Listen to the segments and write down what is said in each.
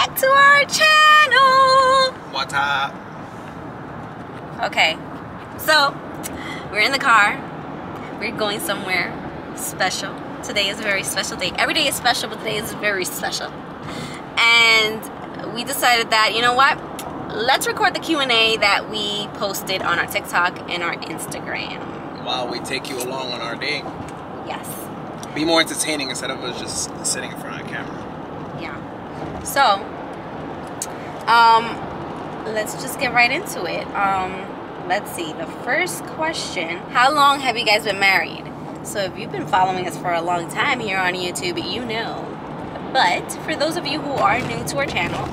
back to our channel. What's up? Okay, so we're in the car. We're going somewhere special. Today is a very special day. Every day is special, but today is very special. And we decided that, you know what? Let's record the Q&A that we posted on our TikTok and our Instagram. While we take you along on our day. Yes. Be more entertaining instead of us just sitting in front of the camera. Yeah. So, let's just get right into it. Let's see. The first question: how long have you guys been married? So, if you've been following us for a long time here on YouTube, you know. But for those of you who are new to our channel,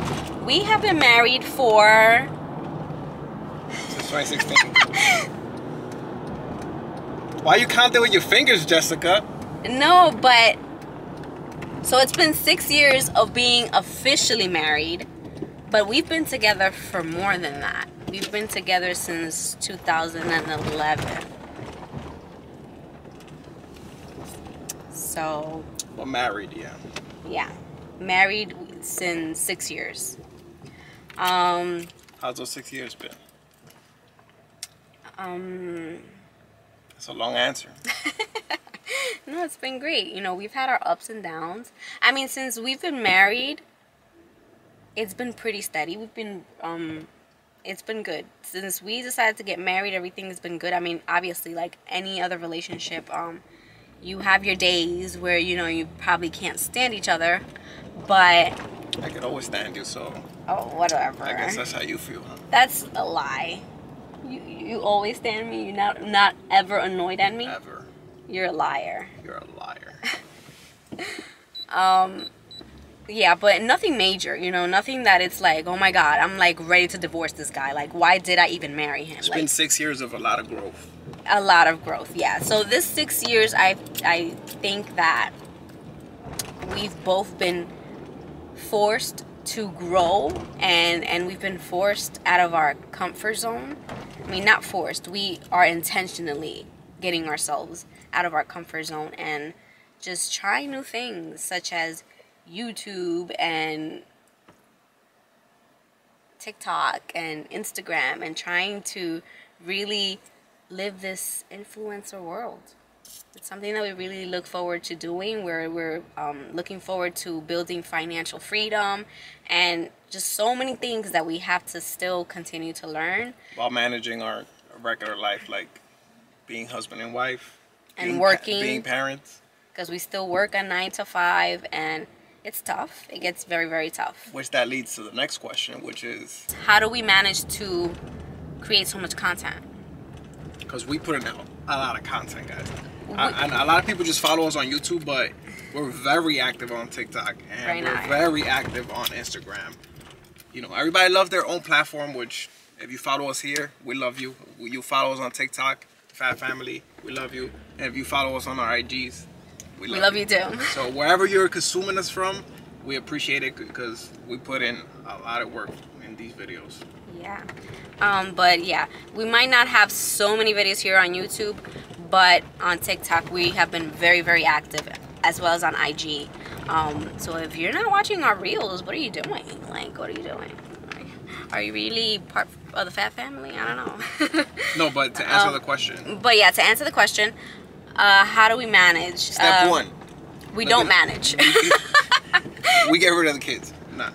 we have been married for since 2016. Why you counting with your fingers, Jessica? No, but so it's been 6 years of being officially married, but we've been together for more than that. We've been together since 2011. So. Well, married, yeah. Yeah, married since 6 years. How's those 6 years been? That's a long answer. No, it's been great. You know, we've had our ups and downs. I mean, since we've been married, it's been pretty steady. We've been, it's been good. Since we decided to get married, everything has been good. I mean, obviously, like any other relationship, you have your days where, you know, you probably can't stand each other, but I can always stand you, so. Oh, whatever. I guess that's how you feel, huh? That's a lie. You always stand me. You're not ever annoyed at me. Ever. You're a liar. You're a liar. Yeah, but nothing major, you know, nothing that it's like, oh my God, I'm like ready to divorce this guy. Like, why did I even marry him? It's like, been 6 years of a lot of growth. A lot of growth, yeah. So this 6 years, I think that we've both been forced to grow, and we've been forced out of our comfort zone. I mean, not forced. We are intentionally getting ourselves out of our comfort zone and just trying new things, such as YouTube and TikTok and Instagram, and trying to really live this influencer world. It's something that we really look forward to doing. We're looking forward to building financial freedom and just so many things that we have to still continue to learn while managing our regular life, like being husband and wife and working, being parents, because we still work a 9 to 5, and it's tough. It gets very, very tough. Which that leads to the next question, which is, how do we manage to create so much content? Because we put in a lot of content, guys. And a lot of people just follow us on YouTube, but we're very active on TikTok, and we're very active on Instagram. You know, everybody loves their own platform, which if you follow us here, we love you. You follow us on TikTok, Fat Family, we love you. And if you follow us on our IGs, we love you too. So wherever you're consuming us from, we appreciate it because we put in a lot of work in these videos. Yeah. But yeah, we might not have so many videos here on YouTube, but on TikTok we have been very, very active, as well as on IG. So if you're not watching our reels, what are you doing? Like, what are you doing? Are you really part of the Fat Family? I don't know. No, but to answer the question. But yeah, to answer the question, how do we manage? Step one. We don't manage. We get rid of the kids. Nah.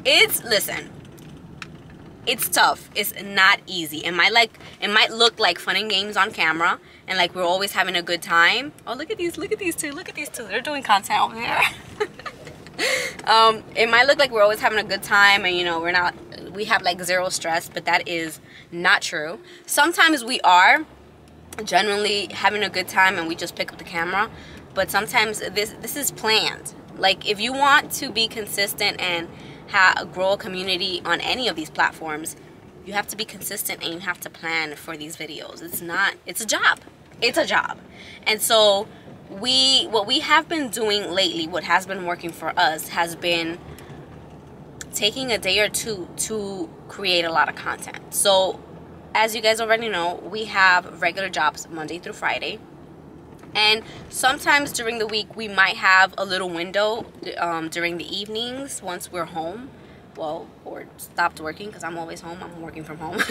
Listen. It's tough. It's not easy. It might look like fun and games on camera, and like we're always having a good time. Oh, look at these two. They're doing content over there. It might look like we're always having a good time, and you know, we have like zero stress, but that is not true. Sometimes we are generally having a good time and we just pick up the camera, but sometimes this is planned. Like, if you want to be consistent and grow a community on any of these platforms, you have to be consistent and you have to plan for these videos. It's a job. It's a job. And so what we have been doing lately, what has been working for us, has been taking a day or two to create a lot of content. So as you guys already know, we have regular jobs Monday through Friday. And sometimes during the week we might have a little window during the evenings once we're home, well, or stopped working, because I'm always home. I'm working from home.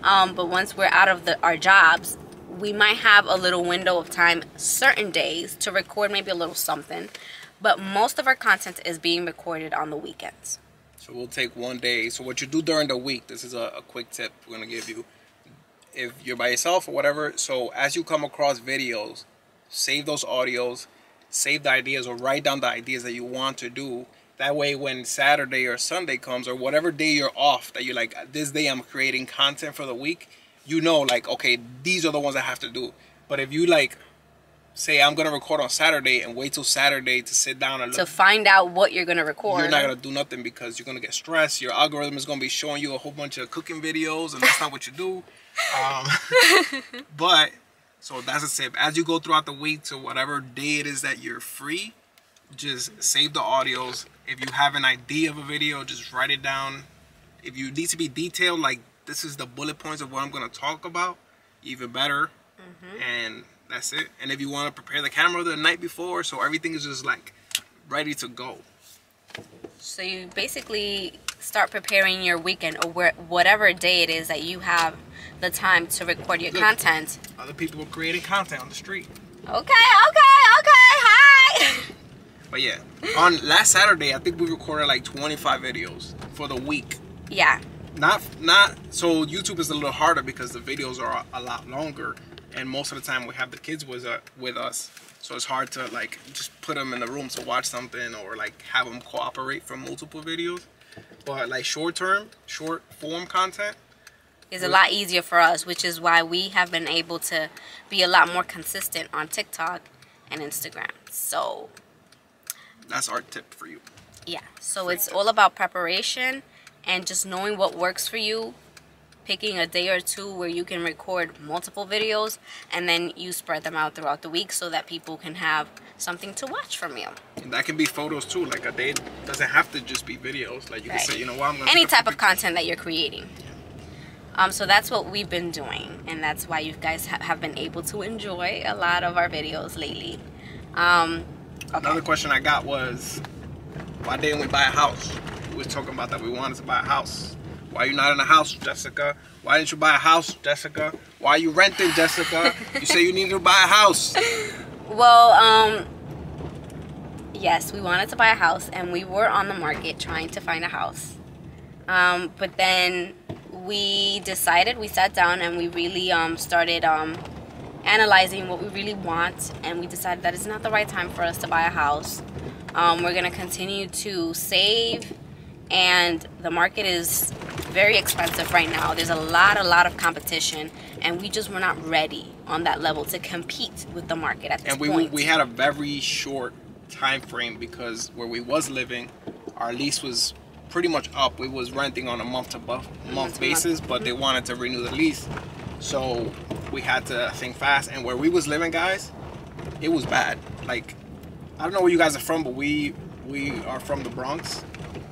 But once we're out of our jobs, we might have a little window of time certain days to record maybe a little something. But most of our content is being recorded on the weekends. So we'll take one day. So what you do during the week, this is a quick tip we're going to give you. If you're by yourself or whatever, so as you come across videos, save those audios, save the ideas, or write down the ideas that you want to do. That way when Saturday or Sunday comes, or whatever day you're off, that you're like, this day I'm creating content for the week, you know, like, okay, these are the ones I have to do. But if you like, say I'm going to record on Saturday and wait till Saturday to sit down and look, to find out what you're going to record, you're not going to do nothing, because you're going to get stressed. Your algorithm is going to be showing you a whole bunch of cooking videos, and that's not what you do. But so that's a tip. As you go throughout the week to whatever day it is that you're free, just save the audios. If you have an idea of a video, just write it down. If you need to be detailed, like this is the bullet points of what I'm going to talk about, even better. And that's it. And if you want to prepare the camera the night before, so everything is just like ready to go. So you basically start preparing your weekend, or whatever day it is that you have the time to record your content. Other people are creating content on the street. Okay, hi. But yeah, on last Saturday, I think we recorded like 25 videos for the week. Yeah. Not so YouTube is a little harder because the videos are a lot longer, and most of the time we have the kids with us, so it's hard to like just put them in the room to watch something, or like have them cooperate from multiple videos. But like short form content is a lot easier for us, which is why we have been able to be a lot more consistent on TikTok and Instagram. So that's our tip for you. Yeah, so it's all about preparation and just knowing what works for you, picking a day or two where you can record multiple videos, and then you spread them out throughout the week so that people can have something to watch from you. And that can be photos too. Like a day doesn't have to just be videos. Like you can say, you know what, I'm gonna any type of content that you're creating. So that's what we've been doing, and that's why you guys have been able to enjoy a lot of our videos lately. Okay. Another question I got was, why didn't we buy a house? We was talking about that we wanted to buy a house. Why are you not in a house, Jessica? Why didn't you buy a house, Jessica? Why are you renting, Jessica? You say you needed to buy a house. Well, yes, we wanted to buy a house, and we were on the market trying to find a house. But then we sat down and we really started analyzing what we really want, and we decided that it's not the right time for us to buy a house. We're going to continue to save, and the market is very expensive right now. There's a lot of competition, and we just were not ready on that level to compete with the market at this point. And we had a very short time frame, because where we was living, our lease was pretty much up. We was renting on a month basis, but they wanted to renew the lease, so we had to think fast. And where we was living, guys, it was bad. Like, I don't know where you guys are from, but we are from the Bronx,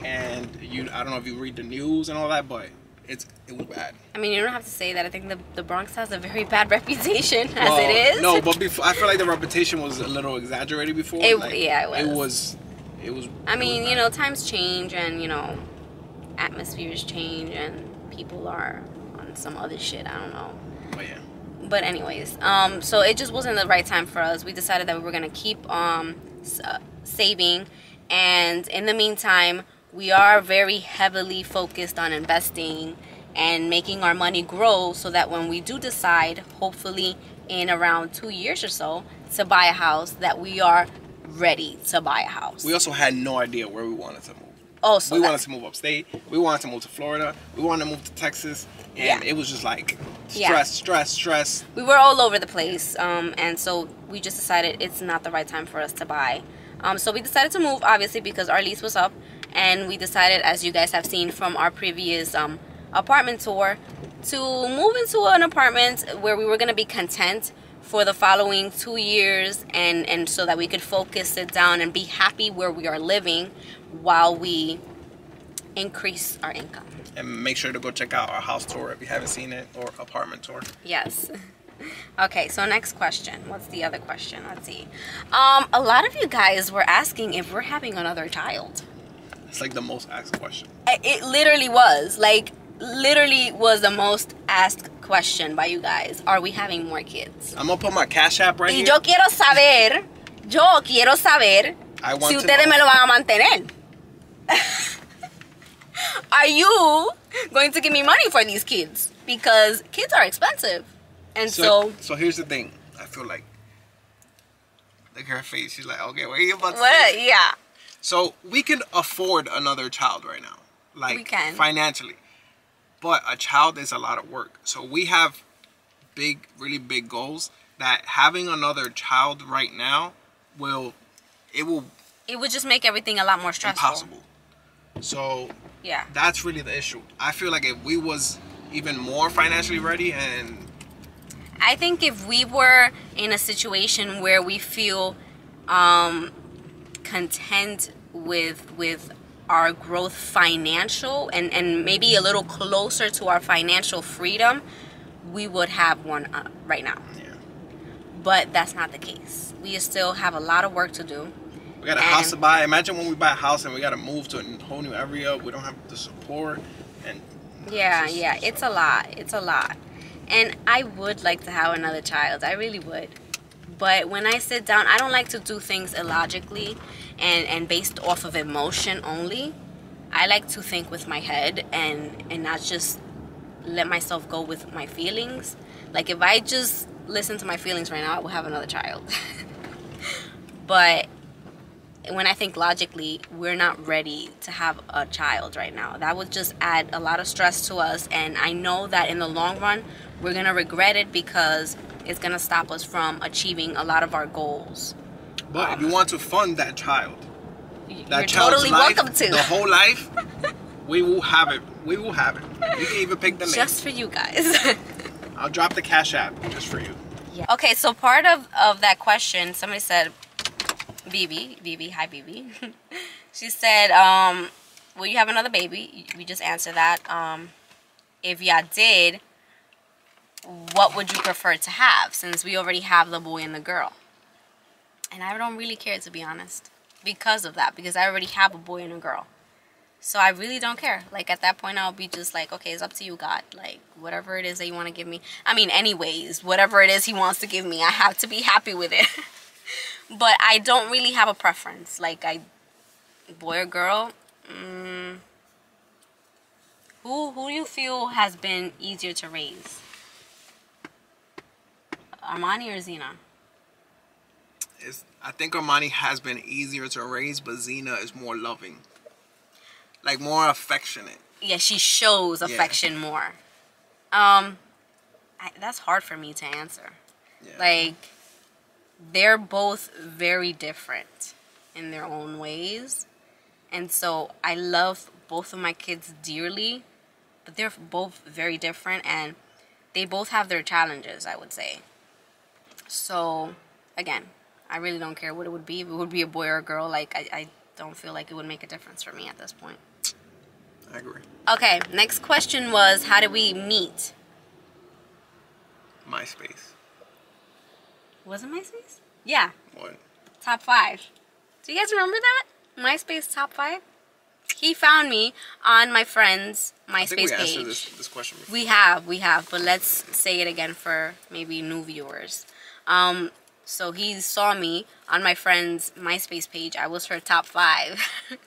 and I don't know if you read the news and all that, but it was bad. I mean, you don't have to say that. I think the Bronx has a very bad reputation as it is. No, but I feel like the reputation was a little exaggerated before. Yeah, it was. It was. I mean, you know, times change, and you know, atmospheres change, and people are on some other shit. I don't know. Oh yeah. But anyways, so it just wasn't the right time for us. We decided that we were gonna keep saving, and in the meantime, we are very heavily focused on investing and making our money grow, so that when we do decide, hopefully in around 2 years or so, to buy a house, that we are ready to buy a house. We also had no idea where we wanted to move. Oh, so we wanted to move upstate. We wanted to move to Florida. We wanted to move to Texas, and it was just like stress. We were all over the place, and so we just decided it's not the right time for us to buy. So we decided to move, obviously, because our lease was up, and we decided, as you guys have seen from our previous apartment tour, to move into an apartment where we were going to be content for the following 2 years, and so that we could focus, sit down, and be happy where we are living while we increase our income. And make sure to go check out our house tour if you haven't seen it, or apartment tour. Yes. Okay, so next question. What's the other question? Let's see. A lot of you guys were asking if we're having another child. It's like the most asked question. It literally was. Like, literally was the most asked question by you guys. Are we having more kids? I'm gonna put my Cash App right here. Yo quiero saber si ustedes me lo van a mantener. Are you going to give me money for these kids? Because kids are expensive. And so here's the thing. I feel like, look at her face. She's like, okay, what are you about to what? say? Yeah. So we can afford another child right now. Like, we can. Financially. But a child is a lot of work. So we have really big goals that having another child right now it would just make everything a lot more stressful. Impossible. So yeah, that's really the issue. I feel like if we was even more financially ready, and I think if we were in a situation where we feel content with our growth financial and maybe a little closer to our financial freedom, we would have one right now. Yeah. But that's not the case. We still have a lot of work to do. We got a house to buy. Imagine when we buy a house and we got to move to a whole new area. We don't have the support. And it's a lot. It's a lot. And I would like to have another child. I really would. But when I sit down, I don't like to do things illogically and based off of emotion only. I like to think with my head and not just let myself go with my feelings. Like, if I just listen to my feelings right now, I will have another child. But when I think logically, we're not ready to have a child right now. That would just add a lot of stress to us, and I know that in the long run we're gonna regret it because it's gonna stop us from achieving a lot of our goals. But if you want to fund that child, you're totally welcome to. The whole life, we will have it. We will have it. You can even pick the name. Just for you guys. I'll drop the Cash App just for you. Yeah. Okay, so part of that question, somebody said, Vivi, hi Vivi. She said, will you have another baby? We just answered that. If y'all did, what would you prefer to have, since we already have the boy and the girl? And I don't really care, to be honest, because of that, because I already have a boy and a girl. So I really don't care. Like, at that point, I'll be just like, okay, it's up to you, God. Like, whatever it is that you want to give me. I mean, anyways, whatever it is he wants to give me, I have to be happy with it. But I don't really have a preference. Like, boy or girl. Who do you feel has been easier to raise? Armani or Zena? I think Armani has been easier to raise, but Zena is more loving. Like, more affectionate. Yeah, she shows affection more. That's hard for me to answer. Yeah. Like, they're both very different in their own ways. And so I love both of my kids dearly, but they're both very different, and they both have their challenges, I would say. So, again, I really don't care what it would be. If it would be a boy or a girl, like, I don't feel like it would make a difference for me at this point. I agree. Okay, next question was, how did we meet? MySpace. Was it MySpace? Yeah. What? Top 5. Do you guys remember that? MySpace top 5? He found me on my friend's MySpace page. I think we answered this question before. We have, but let's say it again for maybe new viewers. So he saw me on my friend's MySpace page. I was her top 5.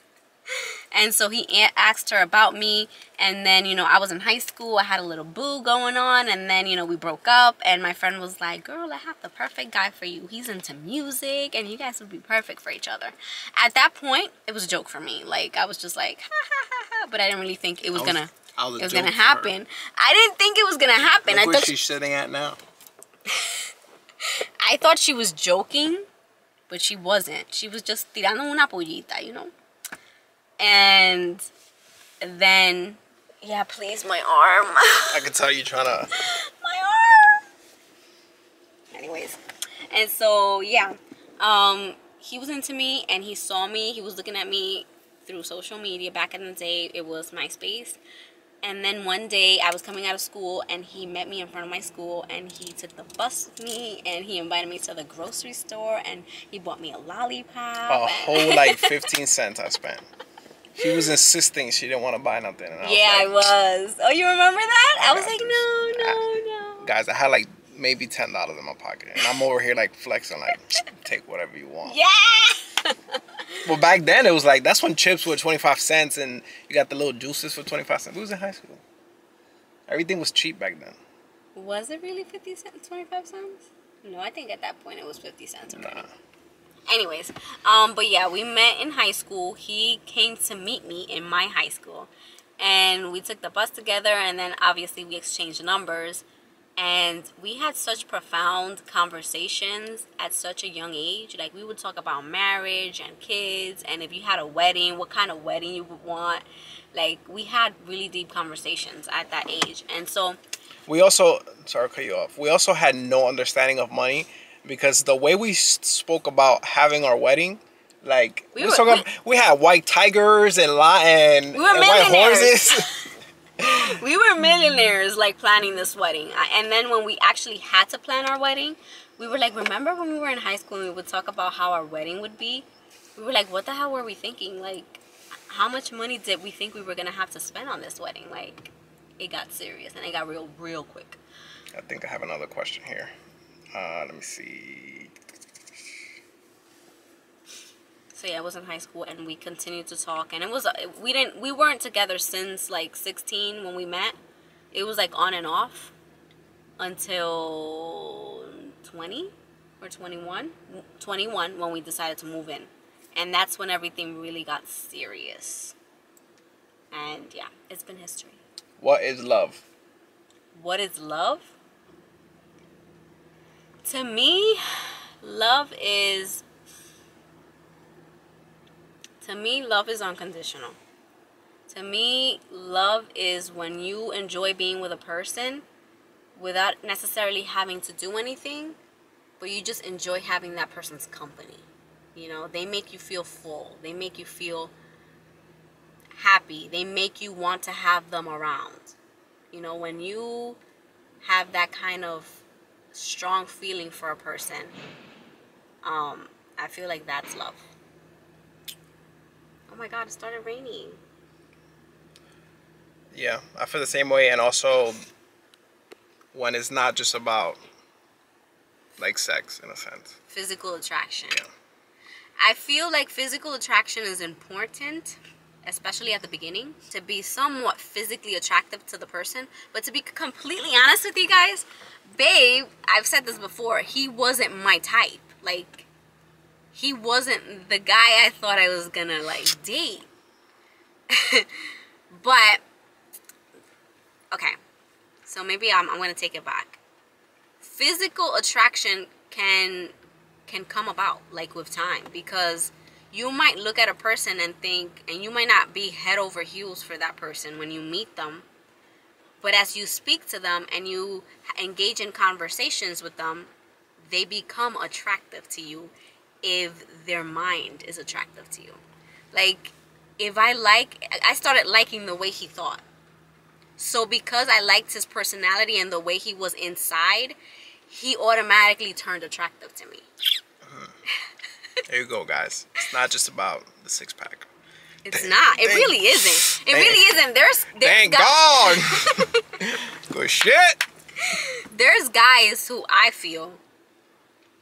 And so he asked her about me, and then, you know, I was in high school, I had a little boo going on, and then, you know, we broke up, and my friend was like, girl, I have the perfect guy for you. He's into music, and you guys would be perfect for each other. At that point, it was a joke for me. Like, I was just like, ha, ha, ha, ha, but I didn't really think it was gonna happen. I didn't think it was gonna happen. Look where she's sitting at now. I thought she was joking, but she wasn't. She was just tirando una pollita, you know? And then, yeah, please, my arm. I can tell you trying to. My arm. Anyways, and so yeah, he was into me, and he saw me. He was looking at me through social media. Back in the day, it was MySpace. And then one day I was coming out of school and he met me in front of my school and he took the bus with me and he invited me to the grocery store and he bought me a lollipop. A whole like 15 cents I spent. She was insisting she didn't want to buy nothing. And I was. Oh, you remember that? I was like, no. Guys, I had like maybe $10 in my pocket. And I'm over here like flexing like, take whatever you want. Yeah! Well, back then it was like, that's when chips were 25 cents and you got the little juices for 25 cents. We was in high school. Everything was cheap back then. Was it really 50 cents, 25 cents? No, I think at that point it was 50 cents. Nah. Anyways, but yeah, we met in high school. He came to meet me in my high school. And we took the bus together and then obviously we exchanged numbers. And we had such profound conversations at such a young age. Like, we would talk about marriage and kids. And if you had a wedding, what kind of wedding you would want. Like, we had really deep conversations at that age. And so... We also... Sorry to cut you off. We also had no understanding of money. Because the way we spoke about having our wedding... Like, we had white tigers and white horses. We were millionaires, like, planning this wedding. And then when we actually had to plan our wedding, we were like, remember when we were in high school and we would talk about how our wedding would be? We were like, what the hell were we thinking? Like, how much money did we think we were going to have to spend on this wedding? Like, it got serious and it got real quick. I think I have another question here. Let me see. So yeah, I was in high school and we continued to talk, and it was we weren't together since like 16 when we met. It was like on and off until 20 or 21 when we decided to move in, and that's when everything really got serious. And yeah, it's been history. What is love? What is love? To me, love is unconditional. To me, love is when you enjoy being with a person without necessarily having to do anything, but you just enjoy having that person's company. You know, they make you feel full. They make you feel happy. They make you want to have them around. You know, when you have that kind of strong feeling for a person, I feel like that's love. Oh my God, it started raining. Yeah, I feel the same way. And also when it's not just about like sex in a sense. Physical attraction. Yeah. I feel like physical attraction is important, especially at the beginning, to be somewhat physically attractive to the person. But to be completely honest with you guys, babe, I've said this before, he wasn't my type. Like, he wasn't the guy I thought I was gonna like date. But okay, so maybe I'm gonna take it back. Physical attraction can come about like with time, because you might look at a person and think, and you might not be head over heels for that person when you meet them, but as you speak to them and you engage in conversations with them, they become attractive to you if their mind is attractive to you. Like, if I started liking the way he thought. So because I liked his personality and the way he was inside, he automatically turned attractive to me. There you go, guys. It's not just about the six-pack. It's not. It really isn't. It really isn't. There's thank God. Good shit. There's guys who I feel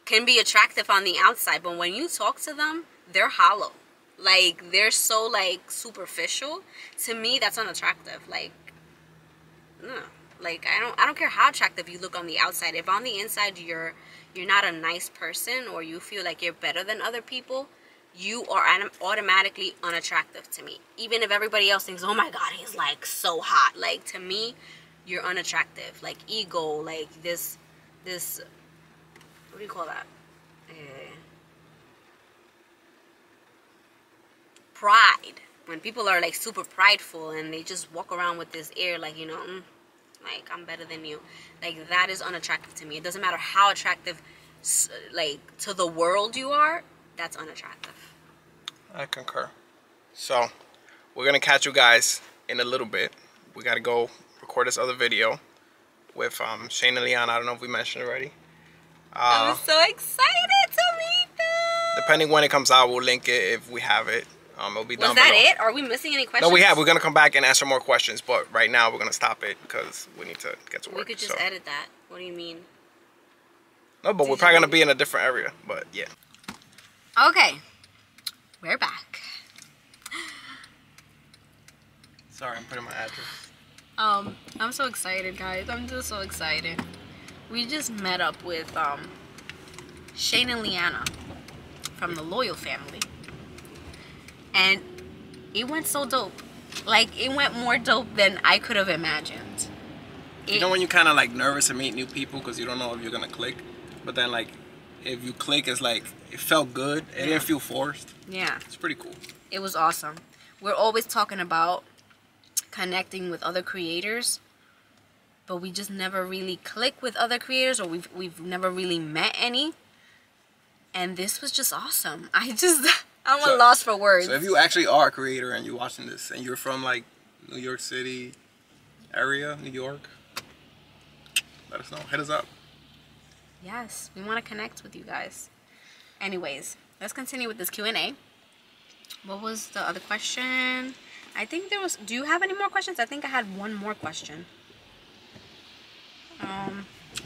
can be attractive on the outside, but when you talk to them, they're hollow. Like, they're so like superficial. To me, that's unattractive. Like, no. Like, I don't care how attractive you look on the outside. If on the inside you're not a nice person, or you feel like you're better than other people, you are automatically unattractive to me. Even if everybody else thinks, oh my God, he's like so hot. Like, to me, you're unattractive. Like, ego, like this, what do you call that? Pride. When people are like super prideful and they just walk around with this air like, you know, like, I'm better than you. Like, that is unattractive to me. It doesn't matter how attractive, like, to the world you are, that's unattractive. I concur. So, we're going to catch you guys in a little bit we got to go record this other video with Shane and Leon. I don't know if we mentioned already. I'm so excited to meet them. Depending when it comes out, we'll link it if we have it. It'll be down below. Was that it? Are we missing any questions? No, we have. We're going to come back and answer more questions, but right now we're going to stop it because we need to get to work. We could just edit that. What do you mean? No, but we're probably going to be in a different area, but yeah. Okay. We're back. Sorry, I'm putting my address. I'm so excited, guys. I'm just so excited. We just met up with Shane and Leanna from the Loyal family. And it went so dope. Like, it went more dope than I could have imagined. You know when you're kind of like nervous to meet new people because you don't know if you're going to click? But then like, if you click, it's like, it felt good. It didn't feel forced. Yeah. It's pretty cool. It was awesome. We're always talking about connecting with other creators, but we just never really click with other creators, or we've never really met any. And this was just awesome. I'm lost for words. So if you actually are a creator and you're watching this and you're from like New York City area, New York, let us know. Hit us up. Yes, we want to connect with you guys. Anyways, let's continue with this Q&A. What was the other question? I think there was... Do you have any more questions? I think I had one more question.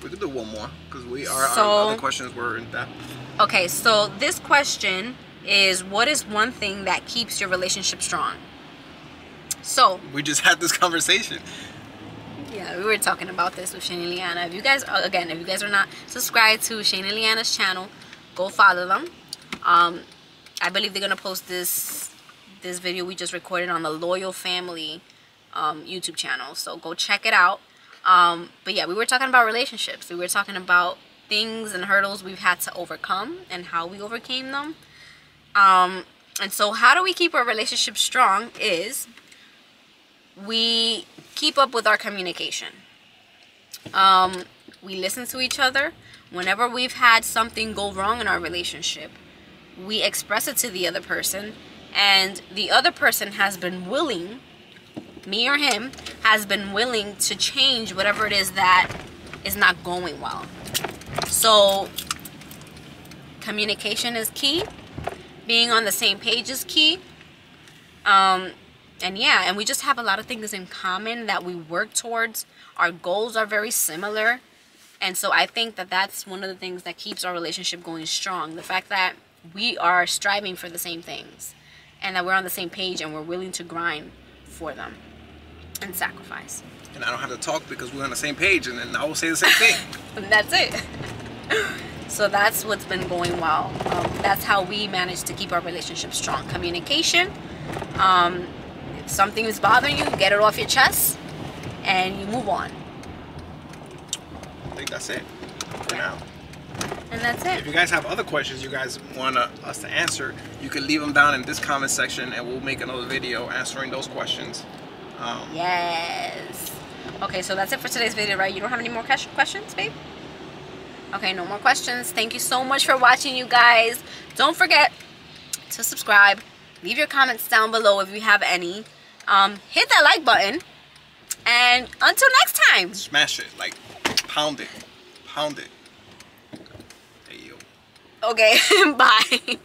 We could do one more because our other questions were in depth. Okay, so this question is, what is one thing that keeps your relationship strong? So we just had this conversation. Yeah, we were talking about this with Shane and Leanna. If you guys, again, if you guys are not subscribed to Shane and Leanna's channel, go follow them. I believe they're gonna post this video we just recorded on the Loyal Family YouTube channel, so go check it out. But yeah, we were talking about relationships. We were talking about things and hurdles we've had to overcome and how we overcame them. And so how do we keep our relationship strong is we keep up with our communication. We listen to each other. Whenever we've had something go wrong in our relationship, we express it to the other person, and the other person has been willing, me or him, has been willing to change whatever it is that is not going well. So communication is key. Being on the same page is key. And yeah, and we just have a lot of things in common that we work towards. Our goals are very similar. And so I think that that's one of the things that keeps our relationship going strong. The fact that we are striving for the same things, and that we're on the same page, and we're willing to grind for them and sacrifice. And I don't have to talk because we're on the same page, and then I will say the same thing. And that's it. So that's what's been going well. That's how we manage to keep our relationship strong. Communication. If something is bothering you, get it off your chest, and you move on. I think that's it for now. And that's it. If you guys have other questions you guys want us to answer, you can leave them down in this comment section, and we'll make another video answering those questions. Yes. Okay, so that's it for today's video, right? You don't have any more questions, babe? Okay, no more questions. Thank you so much for watching, you guys. Don't forget to subscribe. Leave your comments down below if you have any. Hit that like button. And until next time. Smash it. Like, pound it. Pound it. Hey, yo. Okay, bye.